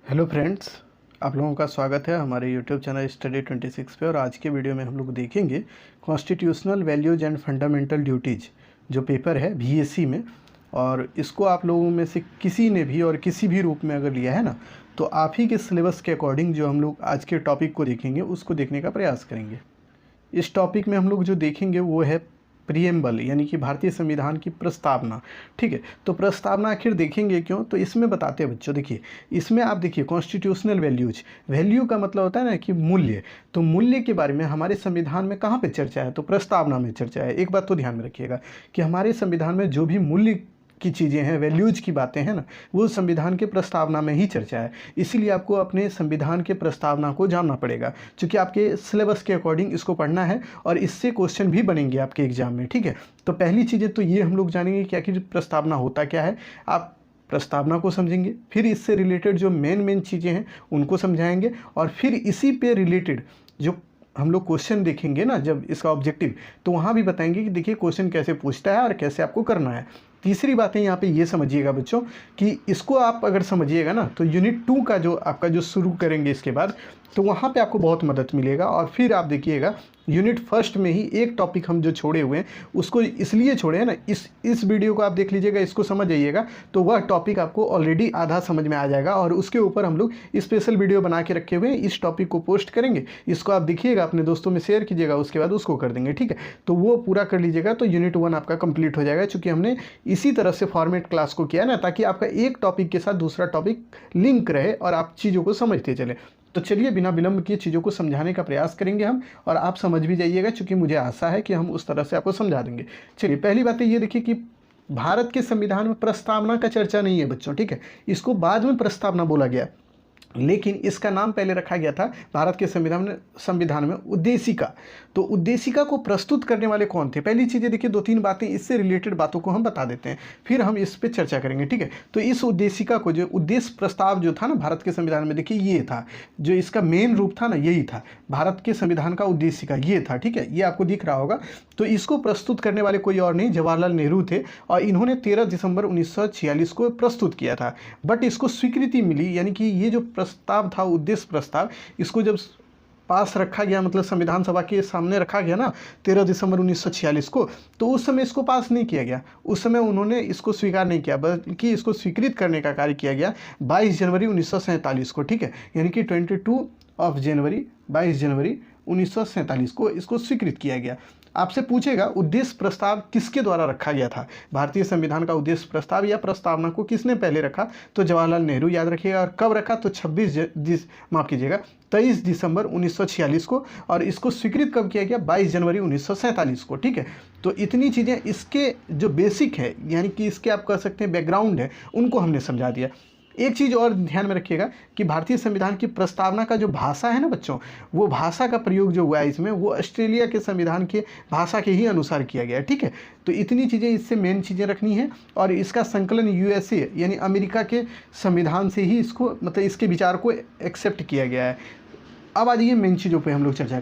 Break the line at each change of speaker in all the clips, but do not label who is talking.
Hello friends, आप लोगों का स्वागत है हमारे यूट्यूब चैनल स्टडी 26 पे। और आज के वीडियो में हम लोग देखेंगे constitutional values and fundamental duties जो पेपर है बीएससी में। और इसको आप लोगों में से किसी ने भी और किसी भी रूप में अगर लिया है ना, तो आप ही के सिलेबस के अकॉर्डिंग जो हम लोग आज के टॉपिक को देखेंगे उसको देखने का प्रयास करेंगे। इस टॉपिक में हम लोग जो देखेंगे वो है प्रिएम्बल, यानी कि भारतीय संविधान की प्रस्तावना। ठीक है, तो प्रस्तावना आखिर देखेंगे क्यों, तो इसमें बताते हैं बच्चों। देखिए, इसमें आप देखिए कॉन्स्टिट्यूशनल वैल्यूज, वैल्यू का मतलब होता है ना कि मूल्य। तो मूल्य के बारे में हमारे संविधान में कहाँ पे चर्चा है, तो प्रस्तावना में चर्चा है। एक बात तो ध्यान में रखिएगा कि हमारे संविधान में जो भी मूल्य की चीज़ें हैं, वैल्यूज की बातें हैं ना, वो संविधान के प्रस्तावना में ही चर्चा है। इसीलिए आपको अपने संविधान के प्रस्तावना को जानना पड़ेगा, क्योंकि आपके सिलेबस के अकॉर्डिंग इसको पढ़ना है और इससे क्वेश्चन भी बनेंगे आपके एग्जाम में। ठीक है, तो पहली चीज़ें तो ये हम लोग जानेंगे कि आखिर प्रस्तावना होता क्या है। आप प्रस्तावना को समझेंगे, फिर इससे रिलेटेड जो मेन चीज़ें हैं उनको समझाएंगे, और फिर इसी पे रिलेटेड जो हम लोग क्वेश्चन देखेंगे ना, जब इसका ऑब्जेक्टिव, तो वहाँ भी बताएंगे कि देखिए क्वेश्चन कैसे पूछता है और कैसे आपको करना है। तीसरी बात है यहाँ पे ये समझिएगा बच्चों कि इसको आप अगर समझिएगा ना, तो यूनिट 2 का जो आपका जो शुरू करेंगे इसके बाद, तो वहाँ पे आपको बहुत मदद मिलेगा। और फिर आप देखिएगा यूनिट फर्स्ट में ही एक टॉपिक हम जो छोड़े हुए हैं उसको इसलिए छोड़े हैं ना, इस वीडियो को आप देख लीजिएगा, इसको समझ जाइएगा, तो वह टॉपिक आपको ऑलरेडी आधा समझ में आ जाएगा। और उसके ऊपर हम लोग स्पेशल वीडियो बना के रखे हुए हैं, इस टॉपिक को पोस्ट करेंगे, इसको आप देखिएगा, अपने दोस्तों में शेयर कीजिएगा, उसके बाद उसको कर देंगे। ठीक है, तो वो पूरा कर लीजिएगा, तो यूनिट 1 आपका कंप्लीट हो जाएगा। चूँकि हमने इसी तरह से फॉर्मेट क्लास को किया ना, ताकि आपका एक टॉपिक के साथ दूसरा टॉपिक लिंक रहे और आप चीज़ों को समझते चले। तो चलिए बिना विलंब किए चीज़ों को समझाने का प्रयास करेंगे हम, और आप समझ भी जाइएगा, क्योंकि मुझे आशा है कि हम उस तरह से आपको समझा देंगे। चलिए, पहली बात ये देखिए कि भारत के संविधान में प्रस्तावना का चर्चा नहीं है बच्चों। ठीक है, इसको बाद में प्रस्तावना बोला गया, लेकिन इसका नाम पहले रखा गया था भारत के संविधान में उद्देशिका। तो उद्देशिका को प्रस्तुत करने वाले कौन थे, पहली चीज़ें देखिए, 2-3 बातें इससे रिलेटेड बातों को हम बता देते हैं, फिर हम इस पे चर्चा करेंगे। ठीक है, तो इस उद्देशिका को, जो उद्देश्य प्रस्ताव जो था ना भारत के संविधान में, देखिए ये था, जो इसका मेन रूप था ना, यही था भारत के संविधान का उद्देशिका, ये था। ठीक है, ये आपको दिख रहा होगा। तो इसको प्रस्तुत करने वाले कोई और नहीं, जवाहरलाल नेहरू थे, और इन्होंने 13 दिसंबर 1946 को प्रस्तुत किया था। बट इसको स्वीकृति मिली, यानी कि ये जो प्रस्ताव था, उद्देश्य प्रस्ताव, इसको जब पास रखा गया, मतलब संविधान सभा के सामने रखा गया ना 13 दिसंबर 1946 को, तो उस समय इसको पास नहीं किया गया। उस समय उन्होंने इसको स्वीकार नहीं किया, बल्कि इसको स्वीकृत करने का कार्य किया गया 22 जनवरी 1947 को। ठीक है, यानी कि 22 जनवरी 1947 को इसको स्वीकृत किया गया। आपसे पूछेगा उद्देश्य प्रस्ताव किसके द्वारा रखा गया था, भारतीय संविधान का उद्देश्य प्रस्ताव या प्रस्तावना को किसने पहले रखा, तो जवाहरलाल नेहरू, याद रखिएगा। और कब रखा, तो 23 दिसंबर 1946 को। और इसको स्वीकृत कब किया गया, 22 जनवरी 1947 को। ठीक है, तो इतनी चीज़ें इसके जो बेसिक है, यानी कि इसके आप कह सकते हैं बैकग्राउंड है, उनको हमने समझा दिया। एक चीज़ और ध्यान में रखिएगा कि भारतीय संविधान की प्रस्तावना का जो भाषा है ना बच्चों, वो भाषा का प्रयोग जो हुआ है इसमें, वो ऑस्ट्रेलिया के संविधान के भाषा के ही अनुसार किया गया है। ठीक है, तो इतनी चीज़ें इससे मेन चीज़ें रखनी है। और इसका संकलन यूएसए यानी अमेरिका के संविधान से ही इसको, मतलब इसके विचार को एक्सेप्ट किया गया है। अब आ जाइए मेन चीज़ों पर हम लोग चर्चा।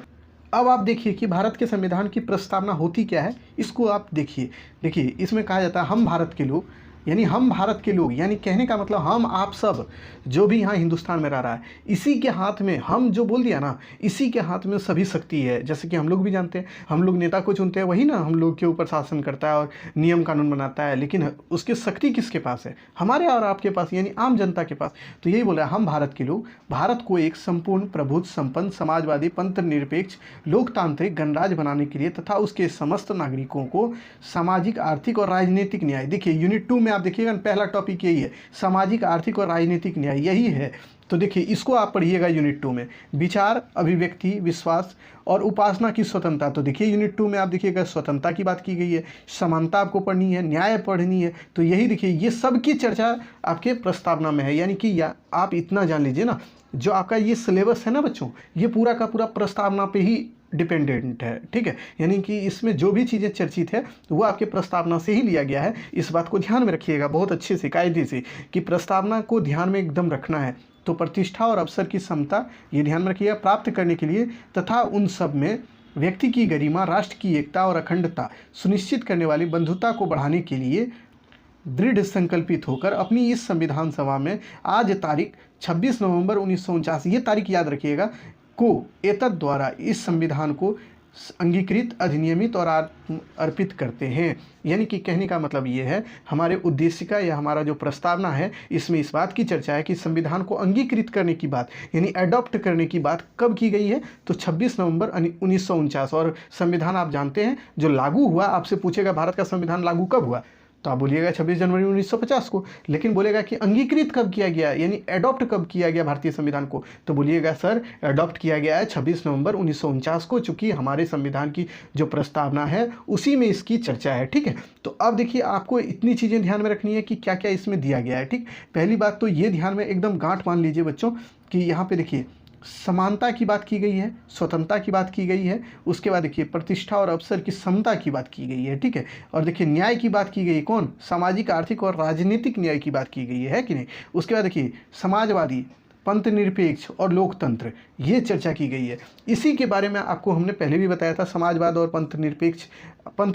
अब आप देखिए कि भारत के संविधान की प्रस्तावना होती क्या है, इसको आप देखिए। इसमें कहा जाता है हम भारत के लोग, यानी हम भारत के लोग, यानी कहने का मतलब हम आप सब जो भी यहाँ हिंदुस्तान में रह रहा है, इसी के हाथ में, हम जो बोल दिया ना, इसी के हाथ में सभी शक्ति है। जैसे कि हम लोग भी जानते हैं, हम लोग नेता को चुनते हैं, वही ना हम लोग के ऊपर शासन करता है और नियम कानून बनाता है, लेकिन उसकी शक्ति किसके पास है, हमारे और आपके पास, यानी आम जनता के पास। तो यही बोला हम भारत के लोग, भारत को एक संपूर्ण प्रभुत्व संपन्न समाजवादी पंथ निरपेक्ष लोकतांत्रिक गणराज्य बनाने के लिए तथा उसके समस्त नागरिकों को सामाजिक, आर्थिक और राजनीतिक न्याय, देखिए यूनिट 2 में आप देखिएगा पहला टॉपिक यही है, सामाजिक, आर्थिक और राजनीतिक न्याय, यही है। तो देखिए इसको आप पढ़िएगा यूनिट 2 में, विचार, अभिव्यक्ति, विश्वास और उपासना की स्वतंत्रता। तो देखिए यूनिट 2 में आप देखिएगा स्वतंत्रता की बात की गई है, समानता आपको पढ़नी है, न्याय पढ़नी है। तो यही देखिए, ये सब की चर्चा आपके प्रस्तावना में है। यानी कि आप इतना जान लीजिए ना, जो आपका ये सिलेबस है ना बच्चों, ये पूरा का पूरा प्रस्तावना पे ही डिपेंडेंट है। ठीक है, यानी कि इसमें जो भी चीज़ें चर्चित है वो आपके प्रस्तावना से ही लिया गया है। इस बात को ध्यान में रखिएगा बहुत अच्छे से, कायदे से, कि प्रस्तावना को ध्यान में एकदम रखना है। तो प्रतिष्ठा और अवसर की समता, ये ध्यान में रखिएगा, प्राप्त करने के लिए तथा उन सब में व्यक्ति की गरिमा, राष्ट्र की एकता और अखंडता सुनिश्चित करने वाली बंधुता को बढ़ाने के लिए दृढ़ संकल्पित होकर अपनी इस संविधान सभा में आज तारीख 26 नवंबर 1949, ये तारीख याद रखिएगा, को एतद द्वारा इस संविधान को अंगीकृत, अधिनियमित और अर्पित करते हैं। यानी कि कहने का मतलब ये है, हमारे उद्देश्य का या हमारा जो प्रस्तावना है इसमें इस बात की चर्चा है कि संविधान को अंगीकृत करने की बात यानी अडॉप्ट करने की बात कब की गई है, तो 26 नवंबर 1949। और संविधान आप जानते हैं जो लागू हुआ, आपसे पूछेगा भारत का संविधान लागू कब हुआ, तो आप बोलिएगा 26 जनवरी 1950 को। लेकिन बोलेगा कि अंगीकृत कब किया गया यानी एडॉप्ट कब किया गया भारतीय संविधान को, तो बोलिएगा सर एडॉप्ट किया गया है 26 नवंबर 1949 को, चूंकि हमारे संविधान की जो प्रस्तावना है उसी में इसकी चर्चा है। ठीक है, तो अब देखिए आपको इतनी चीज़ें ध्यान में रखनी है कि क्या क्या इसमें दिया गया है। ठीक, पहली बात तो ये ध्यान में एकदम गांठ मान लीजिए बच्चों कि यहाँ पे देखिए समानता की बात की गई है, स्वतंत्रता की बात की गई है, उसके बाद देखिए प्रतिष्ठा और अवसर की समता की बात की गई है। ठीक है, और देखिए न्याय की बात की गई, कौन, सामाजिक, आर्थिक और राजनीतिक न्याय की बात की गई है कि नहीं। उसके बाद देखिए समाजवादी, पंथ निरपेक्ष और लोकतंत्र, ये चर्चा की गई है। इसी के बारे में आपको हमने पहले भी बताया था, समाजवाद और पंथ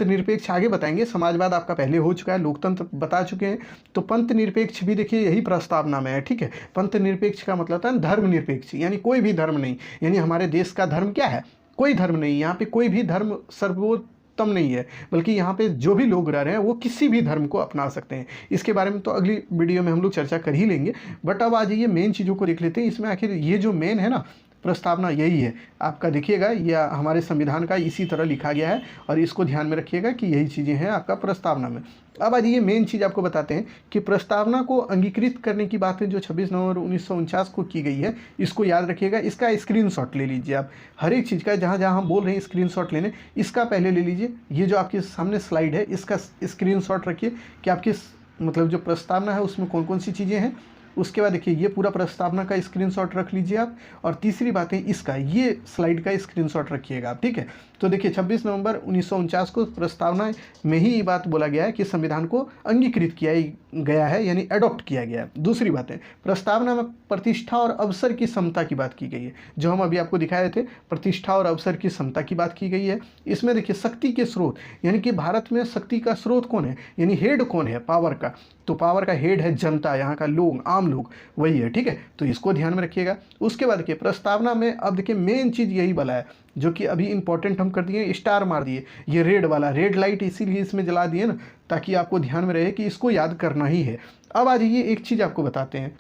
निरपेक्ष आगे बताएंगे, समाजवाद आपका पहले हो चुका है, लोकतंत्र बता चुके हैं, तो पंथ निरपेक्ष भी देखिए यही प्रस्तावना में है। ठीक है, पंथ निरपेक्ष का मतलब था धर्म निरपेक्ष, यानी कोई भी धर्म नहीं, यानी हमारे देश का धर्म क्या है, कोई धर्म नहीं, यहाँ पे कोई भी धर्म सर्वोत्तम नहीं है, बल्कि यहाँ पे जो भी लोग रह रहे हैं वो किसी भी धर्म को अपना सकते हैं। इसके बारे में तो अगली वीडियो में हम लोग चर्चा कर ही लेंगे, बट अब आज ये मेन चीज़ों को देख लेते हैं। इसमें आखिर ये जो मेन है ना प्रस्तावना, यही है आपका, देखिएगा यह हमारे संविधान का इसी तरह लिखा गया है और इसको ध्यान में रखिएगा कि यही चीज़ें हैं आपका प्रस्तावना में। अब आज ये मेन चीज़ आपको बताते हैं कि प्रस्तावना को अंगीकृत करने की बात है जो 26 नवंबर 1949 को की गई है, इसको याद रखिएगा। इसका स्क्रीनशॉट ले लीजिए आप, हर एक चीज़ का जहाँ जहाँ हम बोल रहे हैं स्क्रीनशॉट लेने, इसका पहले ले लीजिए। ये जो आपके सामने स्लाइड है इसका स्क्रीनशॉट रखिए कि आपके मतलब जो प्रस्तावना है उसमें कौन कौन सी चीज़ें हैं। उसके बाद देखिए ये पूरा प्रस्तावना का स्क्रीनशॉट रख लीजिए आप, और तीसरी बात है इसका ये स्लाइड का स्क्रीनशॉट रखिएगा आप। ठीक है, तो देखिए 26 नवंबर 1949 को प्रस्तावना में ही ये बात बोला गया है कि संविधान को अंगीकृत किया गया है यानी अडॉप्ट किया गया है। दूसरी बात है प्रतिष्ठा में प्रतिष्ठा और अवसर की समता की बात की गई है, जो हम अभी आपको दिखाए थे, प्रतिष्ठा और अवसर की समता की बात की गई है। इसमें देखिए शक्ति के स्रोत, यानी कि भारत में शक्ति का स्रोत कौन है, यानी हेड कौन है पावर का, तो पावर का हेड है जनता, यहाँ का लोग, आम लोग वही है। ठीक है, तो इसको ध्यान में रखिएगा। उसके बाद देखिए प्रस्तावना में अब देखिए मेन चीज़ यही वाला है जो कि अभी इंपॉर्टेंट हम कर दिए, स्टार मार दिए, ये रेड वाला, रेड लाइट इसीलिए इसमें जला दिए ना, ताकि आपको ध्यान में रहे कि इसको याद करना ही है। अब आ जाइए एक चीज़ आपको बताते हैं,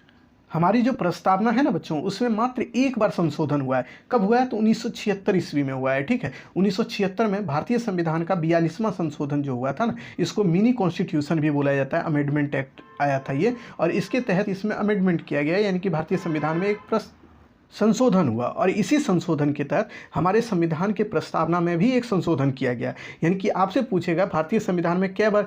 हमारी जो प्रस्तावना है ना बच्चों, उसमें मात्र एक बार संशोधन हुआ है। कब हुआ है, तो 1976 ईस्वी में हुआ है। ठीक है, 1976 में भारतीय संविधान का 42वां संशोधन जो हुआ था ना, इसको मिनी कॉन्स्टिट्यूशन भी बोला जाता है, अमेंडमेंट एक्ट आया था ये, और इसके तहत इसमें अमेंडमेंट किया गया, यानी कि भारतीय संविधान में एक संशोधन हुआ, और इसी संशोधन के तहत हमारे संविधान के प्रस्तावना में भी एक संशोधन किया गया। यानी कि आपसे पूछेगा भारतीय संविधान में कै बार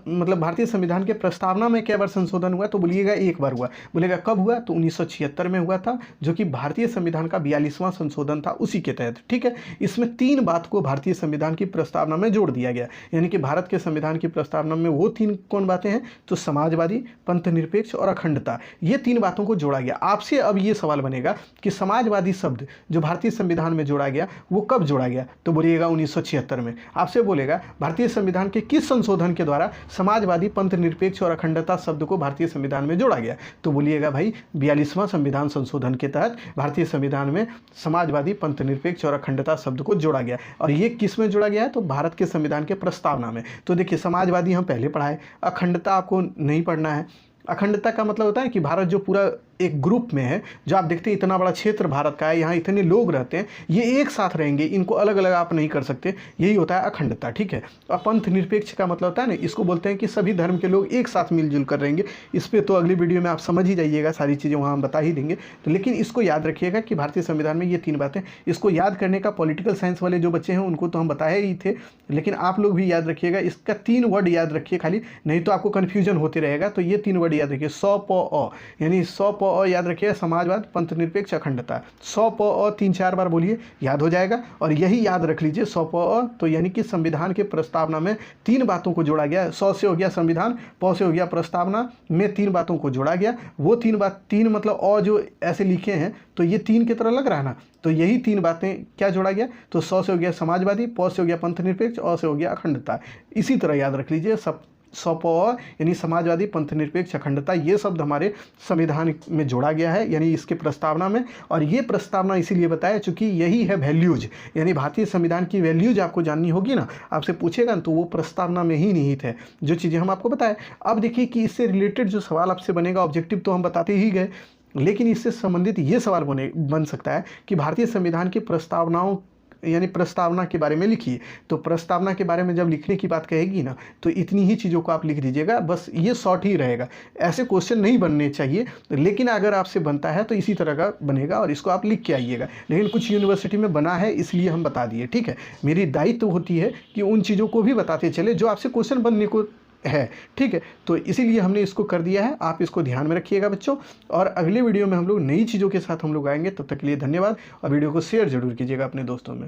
मतलब भारतीय संविधान के प्रस्तावना में कै बार संशोधन हुआ, तो बोलिएगा एक बार हुआ। बोलेगा कब हुआ, तो 1976 में हुआ था, जो कि भारतीय संविधान का 42वां संशोधन था, उसी के तहत। ठीक है, इसमें 3 बात को भारतीय संविधान की प्रस्तावना में जोड़ दिया गया, यानी कि भारत के संविधान की प्रस्तावना में वो 3 कौन बातें हैं, तो समाजवादी, पंथ निरपेक्ष और अखंडता, ये 3 बातों को जोड़ा गया। आपसे अब ये सवाल बनेगा कि समाजवादी शब्द जो भारतीय संविधान में जोड़ा गया वो कब जोड़ा गया, तो बोलिएगा 1976 में। आपसे बोलेगा भारतीय संविधान के किस संशोधन के द्वारा समाजवादी, पंथ निरपेक्ष और अखंडता शब्द को भारतीय संविधान में जोड़ा गया, तो बोलिएगा भाई 42वां संविधान संशोधन के तहत भारतीय संविधान में समाजवादी, पंथ निरपेक्ष और अखंडता शब्द को जोड़ा गया। और ये किस में जोड़ा गया है, तो भारत के संविधान के प्रस्तावना में। तो देखिए समाजवादी हम पहले पढ़ाए, अखंडता आपको नहीं पढ़ना है। अखंडता का मतलब होता है कि भारत जो पूरा एक ग्रुप में है, जो आप देखते हैं इतना बड़ा क्षेत्र भारत का है, यहाँ इतने लोग रहते हैं, ये एक साथ रहेंगे, इनको अलग अलग आप नहीं कर सकते, यही होता है अखंडता। ठीक है, और पंथ निरपेक्ष का मतलब होता है ना, इसको बोलते हैं कि सभी धर्म के लोग एक साथ मिलजुल कर रहेंगे। इस पर तो अगली वीडियो में आप समझ ही जाइएगा, सारी चीज़ें वहाँ हम बता ही देंगे। तो लेकिन इसको याद रखिएगा कि भारतीय संविधान में ये 3 बातें, इसको याद करने का पॉलिटिकल साइंस वाले जो बच्चे हैं उनको तो हम बताए ही थे, लेकिन आप लोग भी याद रखिएगा, इसका 3 वर्ड याद रखिए खाली, नहीं तो आपको कन्फ्यूजन होते रहेगा। तो ये 3 वर्ड याद रखिए, 100 प अ, यानी 100 प अ याद रखिए, समाजवाद, पंथ निरपेक्ष, अखंडता। 100 प अ 3-4 बार बोलिए, याद हो जाएगा। और यही याद रख लीजिए 100 प अ, तो यानी कि संविधान के प्रस्तावना में 3 बातों को जोड़ा गया। 100 से हो गया संविधान, प से हो गया प्रस्तावना, में 3 बातों को जोड़ा गया। वो 3 मतलब अ जो ऐसे लिखे हैं, तो ये 3 की तरह लग रहा है ना, तो यही 3 बातें क्या जोड़ा गया, तो 100 से हो गया समाजवादी, प से हो गया पंथ निरपेक्ष, अ से हो गया अखंडता। इसी तरह याद रख लीजिए, सब स्वपॉवर यानी समाजवादी, पंथ निरपेक्ष, अखंडता, ये शब्द हमारे संविधान में जोड़ा गया है यानी इसके प्रस्तावना में। और ये प्रस्तावना इसीलिए बताया चूंकि यही है वैल्यूज, यानी भारतीय संविधान की वैल्यूज आपको जाननी होगी ना, आपसे पूछेगा ना, तो वो प्रस्तावना में ही निहित है जो चीज़ें हम आपको बताएं। अब देखिए कि इससे रिलेटेड जो सवाल आपसे बनेगा, ऑब्जेक्टिव तो हम बताते ही गए, लेकिन इससे संबंधित ये सवाल बन सकता है कि भारतीय संविधान की प्रस्तावनाओं यानी प्रस्तावना के बारे में लिखिए। तो प्रस्तावना के बारे में जब लिखने की बात कहेगी ना, तो इतनी ही चीज़ों को आप लिख दीजिएगा, बस ये शॉर्ट ही रहेगा, ऐसे क्वेश्चन नहीं बनने चाहिए। लेकिन अगर आपसे बनता है तो इसी तरह का बनेगा और इसको आप लिख के आइएगा। लेकिन कुछ यूनिवर्सिटी में बना है इसलिए हम बता दिए, ठीक है। मेरी दायित्व होती है कि उन चीज़ों को भी बताते चले जो आपसे क्वेश्चन बनने को है, ठीक है। तो इसीलिए हमने इसको कर दिया है, आप इसको ध्यान में रखिएगा बच्चों। और अगले वीडियो में हम लोग नई चीज़ों के साथ हम लोग आएंगे, तब तक के लिए धन्यवाद। और वीडियो को शेयर जरूर कीजिएगा अपने दोस्तों में।